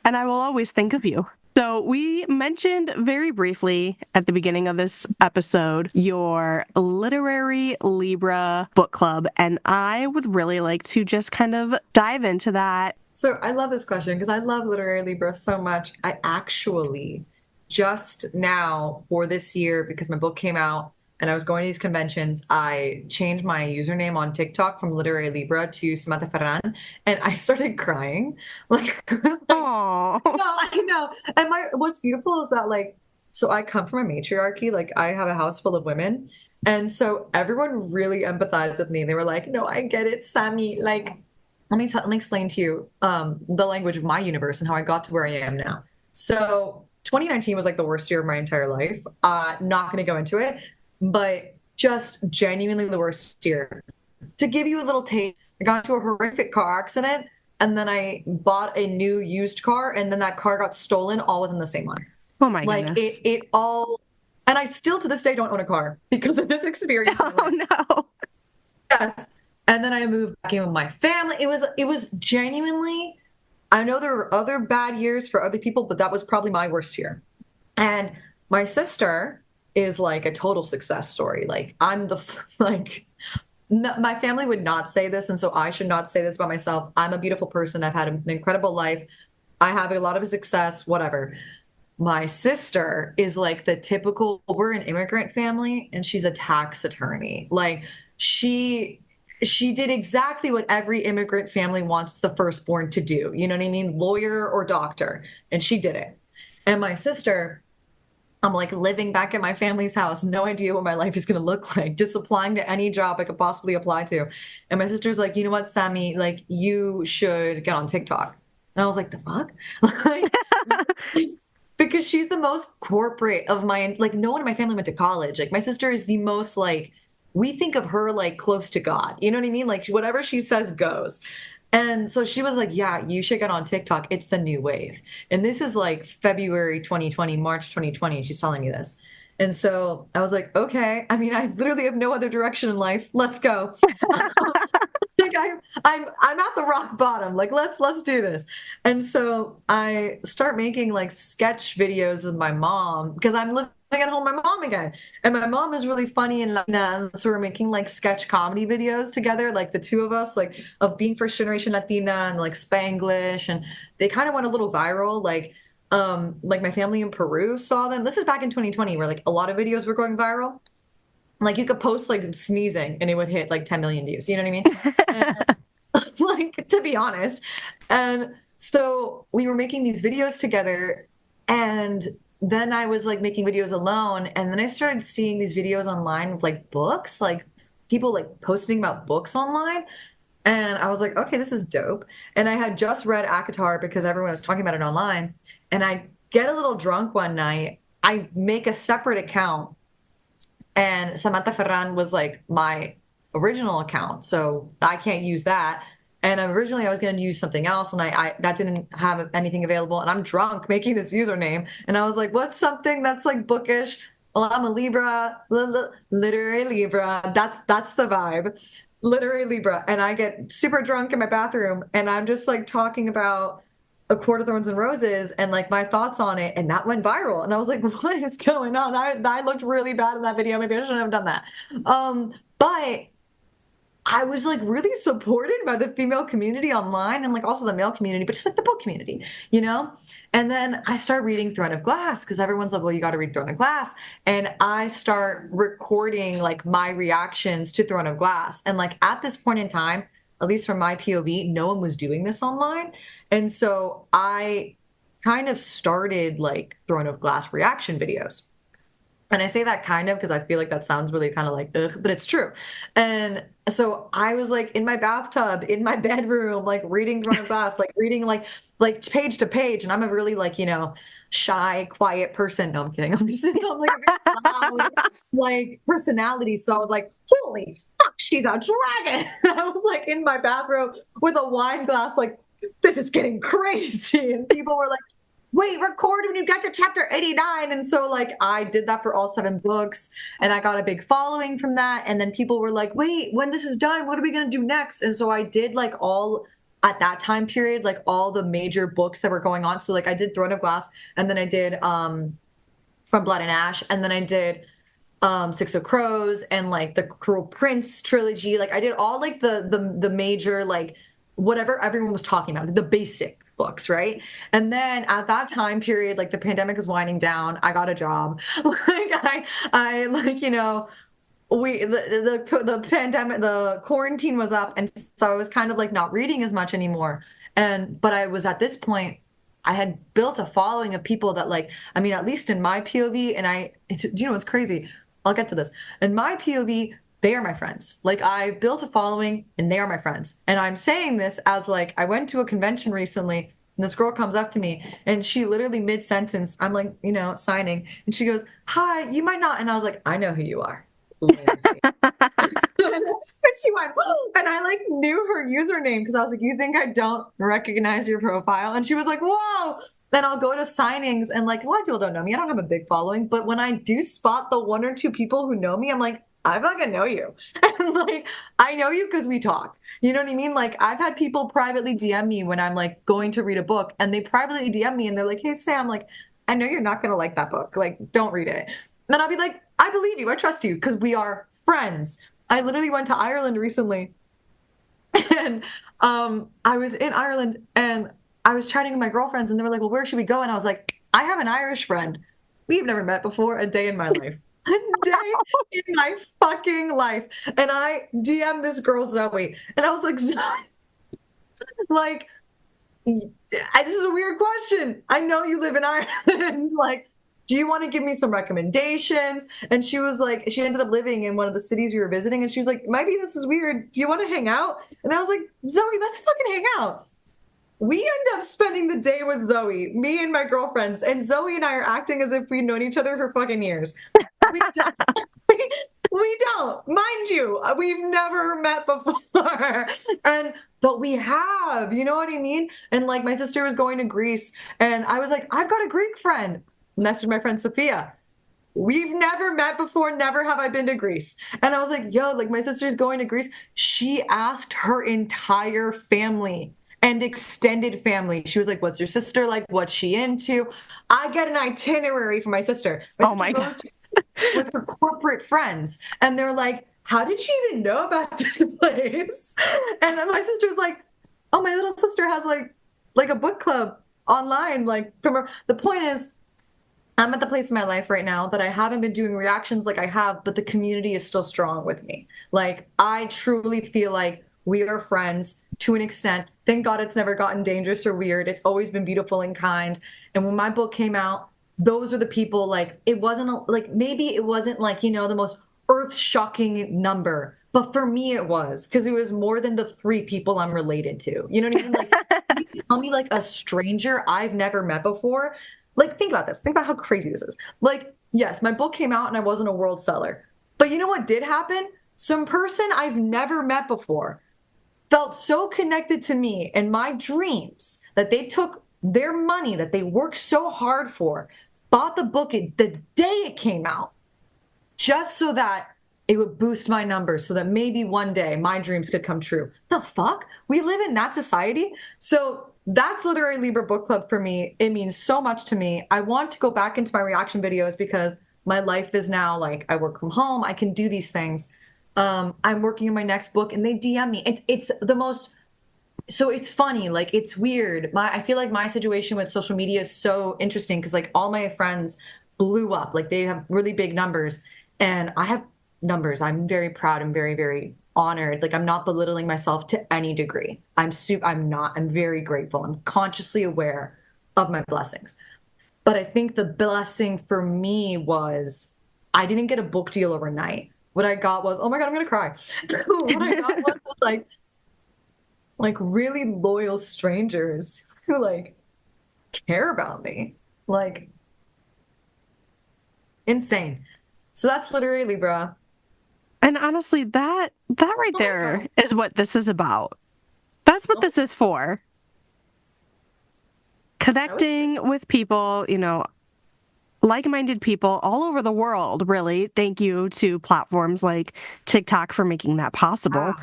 And I will always think of you. So we mentioned very briefly at the beginning of this episode your Literary Libra Book Club, and I would really like to just kind of dive into that. So I love this question because I love Literary Libra so much. I actually just now for this year, because my book came out and I was going to these conventions, I changed my username on TikTok from Literary Libra to Samantha Ferrand, and I started crying. Like, I was like, Oh, no, I know. And what's beautiful is that like, so I come from a matriarchy. Like I have a house full of women. And so everyone really empathized with me. They were like, no, I get it, Sammy. Like, let me explain to you the language of my universe and how I got to where I am now. So 2019 was like the worst year of my entire life. Not going to go into it, but just genuinely the worst year. To give you a little taste, I got into a horrific car accident, and then I bought a new used car, and then that car got stolen all within the same month. oh my Like goodness. it all, and I still to this day don't own a car because of this experience. Oh no. Yes. And then I moved back in with my family. It was genuinely, I know there were other bad years for other people, but that was probably my worst year. And my sister is like a total success story. Like I'm the like no, my family would not say this, and so I should not say this about myself. I'm a beautiful person. I've had an incredible life. I have a lot of success, whatever. My sister is like the typical, we're an immigrant family and she's a tax attorney. Like she did exactly what every immigrant family wants the firstborn to do. You know what I mean? Lawyer or doctor. And she did it. And my sister, I'm like living back at my family's house, no idea what my life is going to look like, just applying to any job I could possibly apply to. And my sister's like, you know what, Sammy, like you should get on TikTok. And I was like, the fuck? Like, because she's the most corporate of my, like no one in my family went to college. Like my sister is the most like, we think of her like close to God. You know what I mean? Like whatever she says goes. And so she was like, yeah, you should get on TikTok. It's the new wave. And this is like February 2020, March 2020. She's telling me this. And so I was like, okay. I mean, I literally have no other direction in life. Let's go. Like I'm at the rock bottom. Like let's do this. And so I start making like sketch videos with my mom because I'm living at home with my mom again. And my mom is really funny and Latina. So we're making like sketch comedy videos together, like the two of us, like of being first generation Latina and like Spanglish. And they kind of went a little viral. Like my family in Peru saw them. This is back in 2020 where like a lot of videos were going viral. Like you could post like sneezing and it would hit like 10 million views. You know what I mean? And, like to be honest. And so we were making these videos together, and then I was like making videos alone, and then I started seeing these videos online of like books, like people like posting about books online. And I was like, okay, this is dope. And I had just read Akatar because everyone was talking about it online. And I get a little drunk one night. I make a separate account, and Samantha Ferrand was like my original account, so I can't use that. And originally I was going to use something else, and I that didn't have anything available. And I'm drunk making this username, and I was like, "What's something that's like bookish?" Well, I'm a Libra, literary Libra. That's the vibe, literary Libra. And I get super drunk in my bathroom, and I'm just like talking about A Court of Thorns and Roses and like my thoughts on it, and that went viral. And I was like, what is going on? I looked really bad in that video. Maybe I shouldn't have done that. But I was like really supported by the female community online and like also the male community, but just like the book community, you know? And then I start reading Throne of Glass because everyone's like, well, you got to read Throne of Glass. And I start recording like my reactions to Throne of Glass. And like at this point in time, at least from my POV, no one was doing this online. And so I kind of started like Throne of Glass reaction videos. And I say that kind of because I feel like that sounds really kind of like, ugh, but it's true. And so I was like in my bathtub, in my bedroom, like reading Throne of Glass, like reading like page to page. And I'm a really like, you know, shy, quiet person. No, I'm kidding. I'm just I'm like a very loud, like personality. So I was like, holy fuck, she's a dragon. I was like in my bathroom with a wine glass, like, this is getting crazy. And people were like, wait, record when you get to chapter 89. And so like I did that for all 7 books, and I got a big following from that. And then people were like, wait, when this is done, what are we going to do next? And so I did like all at that time period, like all the major books that were going on. So like I did Throne of Glass, and then I did From Blood and Ash, and then I did Six of Crows and like the Cruel Prince trilogy. Like I did all like the major like whatever everyone was talking about, the basic books, right? And then at that time period, like the pandemic was winding down, I got a job. I like, you know, the pandemic, the quarantine was up, and so I was kind of like not reading as much anymore. But I was at this point, I had built a following of people that like, I mean, at least in my POV, you know, it's crazy. I'll get to this. In my POV, they are my friends. Like I built a following and they are my friends. And I'm saying this as like, I went to a convention recently and this girl comes up to me and she literally mid-sentence, I'm like, you know, signing. And she goes, "Hi, you might not." And I was like, "I know who you are." Lindsay. And she went, "Whoa," and I like knew her username because I was like, "You think I don't recognize your profile?" And she was like, "Whoa." Then I'll go to signings and like a lot of people don't know me. I don't have a big following, but when I do spot the one or two people who know me, I'm like, "I fucking know you." And like, I know you because we talk. You know what I mean? Like I've had people privately DM me when I'm like going to read a book and they privately DM me and they're like, "Hey Sam, like, I know you're not going to like that book. Like, don't read it." And then I'll be like, "I believe you. I trust you," because we are friends. I literally went to Ireland recently and I was in Ireland and I was chatting with my girlfriends and they were like, "Well, where should we go?" And I was like, "I have an Irish friend. We've never met before a day in my life." A day in my fucking life. And I DM'd this girl, Zoe. And I was like, "Zoe, like, this is a weird question. I know you live in Ireland. Like, do you want to give me some recommendations?" And she was like, she ended up living in one of the cities we were visiting. And she was like, "Maybe this is weird. Do you want to hang out?" And I was like, "Zoe, let's fucking hang out." We end up spending the day with Zoe, me and my girlfriends. And Zoe and I are acting as if we've known each other for fucking years. We don't. We don't. Mind you, we've never met before. But we have, you know what I mean? And like my sister was going to Greece and I was like, "I've got a Greek friend." Messaged my friend Sophia. "We've never met before. Never have I been to Greece." And I was like, "Yo, like my sister's going to Greece." She asked her entire family and extended family. She was like, "What's your sister like? What's she into?" I get an itinerary for my sister. Oh my God. With her corporate friends. And they're like, "How did she even know about this place?" And then my sister's like, "Oh, my little sister has like a book club online." Like from her. The point is, I'm at the place in my life right now that I haven't been doing reactions like I have, but the community is still strong with me. Like I truly feel like we are friends to an extent. Thank God it's never gotten dangerous or weird. It's always been beautiful and kind. And when my book came out, those are the people, like, it wasn't like, maybe it wasn't like, you know, the most earth-shocking number, but for me it was, because it was more than the 3 people I'm related to. You know what I mean? Like, you tell me like a stranger I've never met before. Like, think about this. Think about how crazy this is. Like, yes, my book came out and I wasn't a world seller. But you know what did happen? Some person I've never met before felt so connected to me and my dreams that they took their money that they worked so hard for, bought the book the day it came out, just so that it would boost my numbers so that maybe one day my dreams could come true. The fuck? We live in that society? So that's Literary Libra Book Club for me. It means so much to me. I want to go back into my reaction videos because my life is now like I work from home. I can do these things. I'm working on my next book and they DM me. It's the most, so it's funny, like it's weird. I feel like my situation with social media is so interesting because like all my friends blew up, like they have really big numbers and I have numbers. I'm very proud and very, very honored. Like I'm not belittling myself to any degree. I'm very grateful. I'm consciously aware of my blessings. But I think the blessing for me was I didn't get a book deal overnight. What I got was, oh my God, I'm going to cry. What I got was like really loyal strangers who like care about me. Like insane. So that's Literary Libra. And honestly, that right there is what this is about. That's what this is for. Connecting with people, you know, like-minded people all over the world, really. Thank you to platforms like TikTok for making that possible. Wow.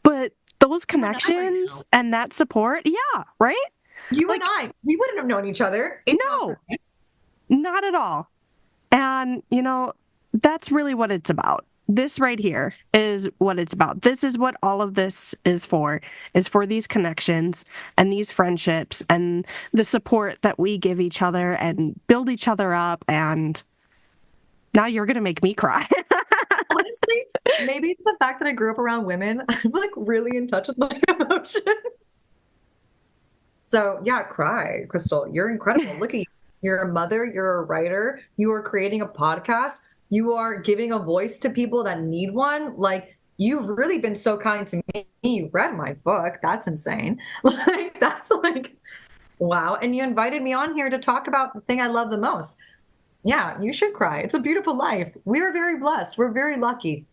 But those connections and that support, yeah, right? You and I, we wouldn't have known each other. No, not at all. And, you know, that's really what it's about. this right here is what it's about. This is what all of this is for these connections and these friendships and the support that we give each other and build each other up. And now you're going to make me cry. Honestly, maybe it's the fact that I grew up around women. I'm like really in touch with my emotions. So yeah, cry, Krystle. You're incredible. Look at you. You're a mother, you're a writer, you are creating a podcast, you are giving a voice to people that need one. Like, you've really been so kind to me. You read my book. That's insane. Like, that's like, wow. And you invited me on here to talk about the thing I love the most. Yeah, you should cry. It's a beautiful life. We are very blessed. We're very lucky.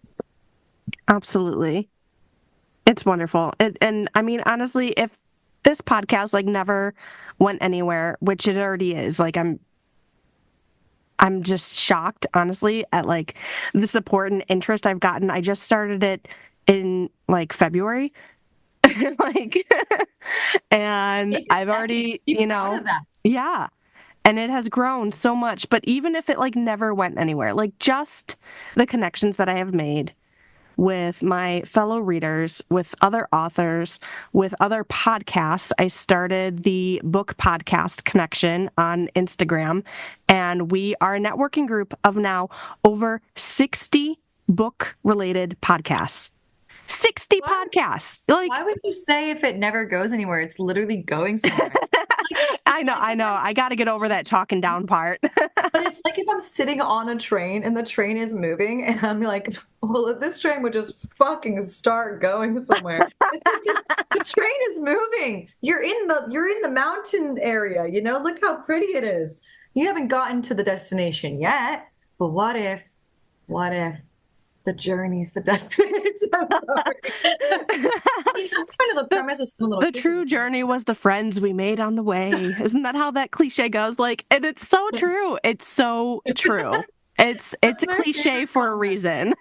Absolutely. It's wonderful. And I mean, honestly, if this podcast like never went anywhere, which it already is, like I'm just shocked, honestly, at like the support and interest I've gotten. I just started it in like February. Like and I've already, yeah. And it has grown so much, but even if it like never went anywhere, like just the connections that I have made with my fellow readers, with other authors, with other podcasts. I started the Book Podcast Connection on Instagram, and we are a networking group of now over 60 book-related podcasts. 60 podcasts. Like, why would you say if it never goes anywhere? It's literally going somewhere. I know. I got to get over that talking down part. But it's like if I'm sitting on a train and the train is moving and I'm like, well, if this train would just fucking start going somewhere. It's like the train is moving. You're in the mountain area, look how pretty it is. You haven't gotten to the destination yet, but what if the journey's the destination? That's kind of the premise of some little The true journey was the friends we made on the way. Isn't that how that cliche goes? Like, and it's so true. It's so true. It's a cliche for a reason.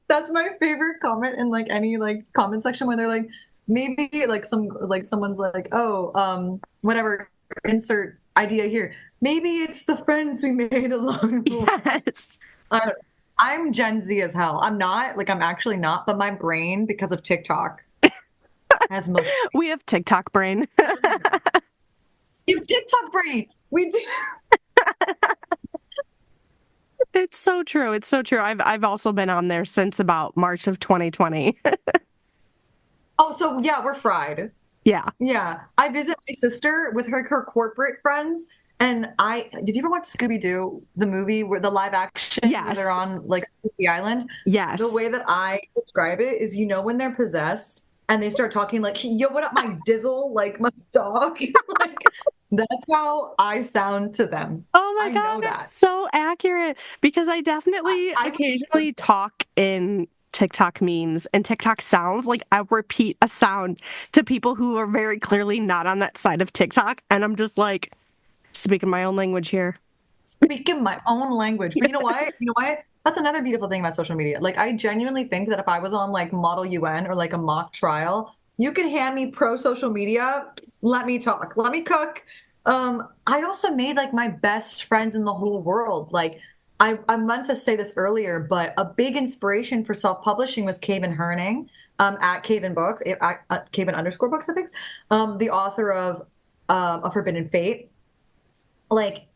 That's my favorite comment in like any like comment section where they're like, maybe like someone's like, oh, whatever, insert idea here. Maybe it's the friends we made along the way. Yes. I'm Gen Z as hell. I'm actually not, but my brain, because of TikTok, has mush. We have TikTok brain. You have TikTok brain. We do. It's so true. It's so true. I've also been on there since about March of 2020. Oh, so yeah, we're fried. Yeah. Yeah. I visit my sister with her corporate friends. And did you ever watch Scooby-Doo, the movie where the live action Yes. where they're on like Spooky Island? Yes. The way that I describe it is, when they're possessed and they start talking like, yo, what up, my dizzle, like my dog? Like, that's how I sound to them. Oh my God, that's so accurate. Because I definitely occasionally talk in TikTok memes and TikTok sounds. Like I repeat a sound to people who are very clearly not on that side of TikTok. And I'm just like, speaking my own language here. Speaking my own language. But you know what? That's another beautiful thing about social media. Like, I genuinely think that if I was on like Model UN or like a mock trial, you could hand me pro social media. Let me talk. Let me cook. I also made like my best friends in the whole world. Like, I meant to say this earlier, but a big inspiration for self-publishing was Kaven Herning at Kaven Books, Kaven_books, I think, the author of A Forbidden Fate. Like,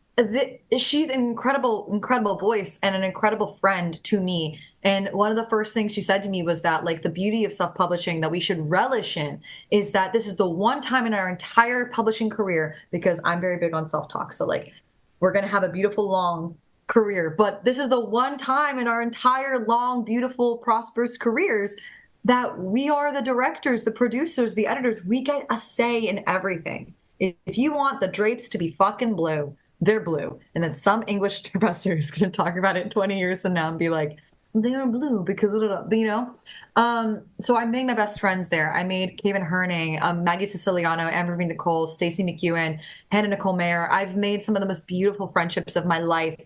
she's an incredible voice and an incredible friend to me. And one of the first things she said to me was that, like, the beauty of self-publishing that we should relish in is that this is the one time in our entire publishing career, because I'm very big on self-talk. So, like, we're going to have a beautiful, long career. But this is the one time in our entire long, beautiful, prosperous careers that we are the directors, the producers, the editors. We get a say in everything. If you want the drapes to be fucking blue, they're blue. And then some English professor is going to talk about it 20 years from now and be like, they are blue because of it, So I made my best friends there. I made Kaven Herning, Maggie Siciliano, Amber V. Nicole, Stacey McEwen, Hannah Nicole Mayer. I've made some of the most beautiful friendships of my life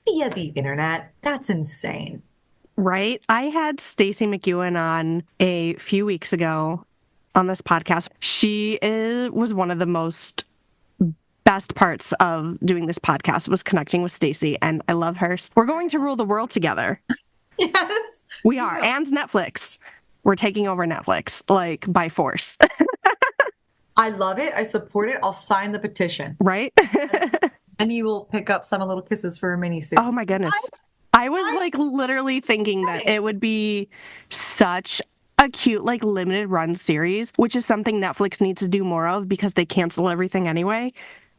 via the internet. That's insane. Right? I had Stacey McEwen on a few weeks ago on this podcast. She was one of the most best parts of doing this podcast was connecting with Stacey, and I love her. We're going to rule the world together. Yes. We are. And Netflix. We're taking over Netflix, like, by force. I love it. I support it. I'll sign the petition. Right? And you will pick up some Little Kisses for a miniseries. Oh my goodness. I was like literally thinking that it would be such a cute, like, limited run series, which is something Netflix needs to do more of because they cancel everything anyway.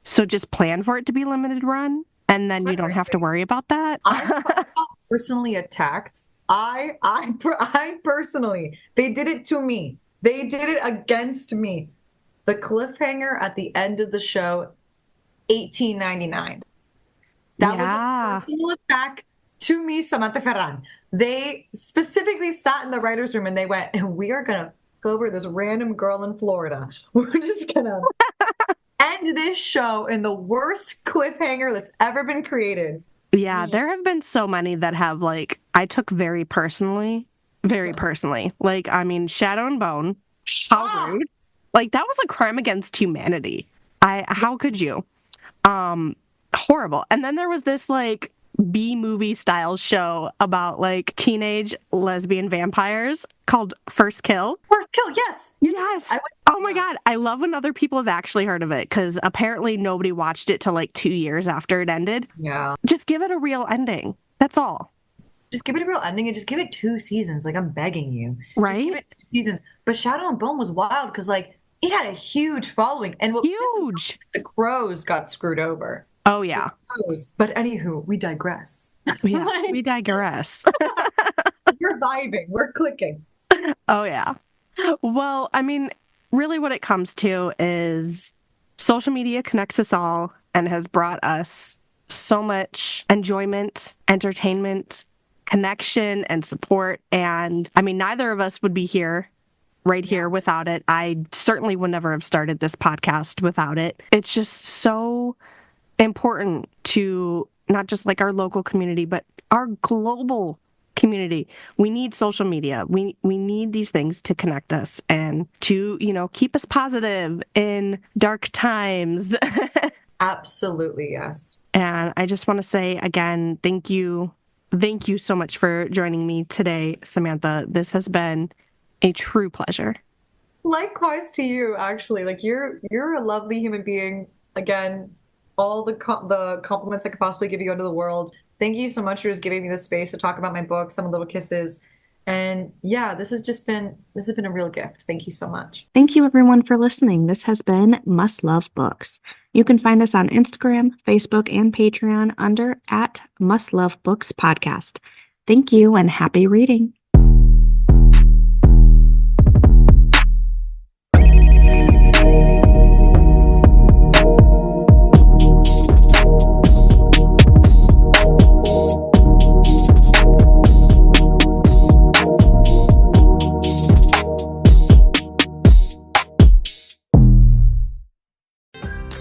So just plan for it to be limited run, and then you don't have to worry about that. I personally attacked. I personally, they did it to me. They did it against me. The cliffhanger at the end of the show, $18.99. That was a personal attack to me, Samantha Ferrand. They specifically sat in the writer's room and they went, and we are going to go over this random girl in Florida. We're just going to end this show in the worst cliffhanger that's ever been created. Yeah, there have been so many that have, like, I took very personally. Like, I mean, Shadow and Bone, how rude. Like, that was a crime against humanity. How could you? Horrible. And then there was this, like, B-movie style show about, like, teenage lesbian vampires called First Kill. First Kill, yes. Yes. Oh my God. I love when other people have actually heard of it, because apparently nobody watched it till like 2 years after it ended. Yeah. Just give it a real ending. That's all. Just give it a real ending and just give it 2 seasons. Like, I'm begging you. Right? Just give it 2 seasons. But Shadow and Bone was wild because, like, it had a huge following. And huge. The crows got screwed over. Oh, yeah. But anywho, we digress. Yes, we digress. We're vibing. We're clicking. Oh, yeah. Well, I mean, really what it comes to is social media connects us all and has brought us so much enjoyment, entertainment, connection, and support. And I mean, neither of us would be here without it. I certainly would never have started this podcast without it. It's just so important to not just like our local community, but our global community. We need social media. We need these things to connect us and to, keep us positive in dark times. Absolutely, yes. And I just want to say again, thank you. Thank you so much for joining me today, Samantha. This has been a true pleasure. Likewise to you, actually. Like, you're a lovely human being. Again, all the compliments I could possibly give you into the world. Thank you so much for just giving me the space to talk about my book, Some Little Kisses. And yeah, this has been a real gift. Thank you so much. Thank you everyone for listening. This has been Must Love Books. You can find us on Instagram, Facebook, and Patreon under @MustLoveBooks Podcast. Thank you and happy reading.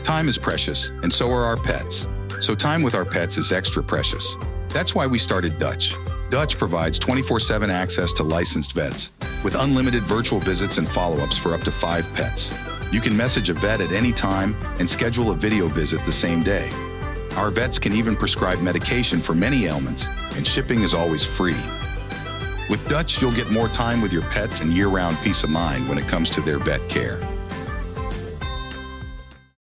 Time is precious, and so are our pets. So time with our pets is extra precious. That's why we started Dutch. Dutch provides 24/7 access to licensed vets, with unlimited virtual visits and follow-ups for up to 5 pets. You can message a vet at any time and schedule a video visit the same day. Our vets can even prescribe medication for many ailments, and shipping is always free. With Dutch, you'll get more time with your pets and year-round peace of mind when it comes to their vet care.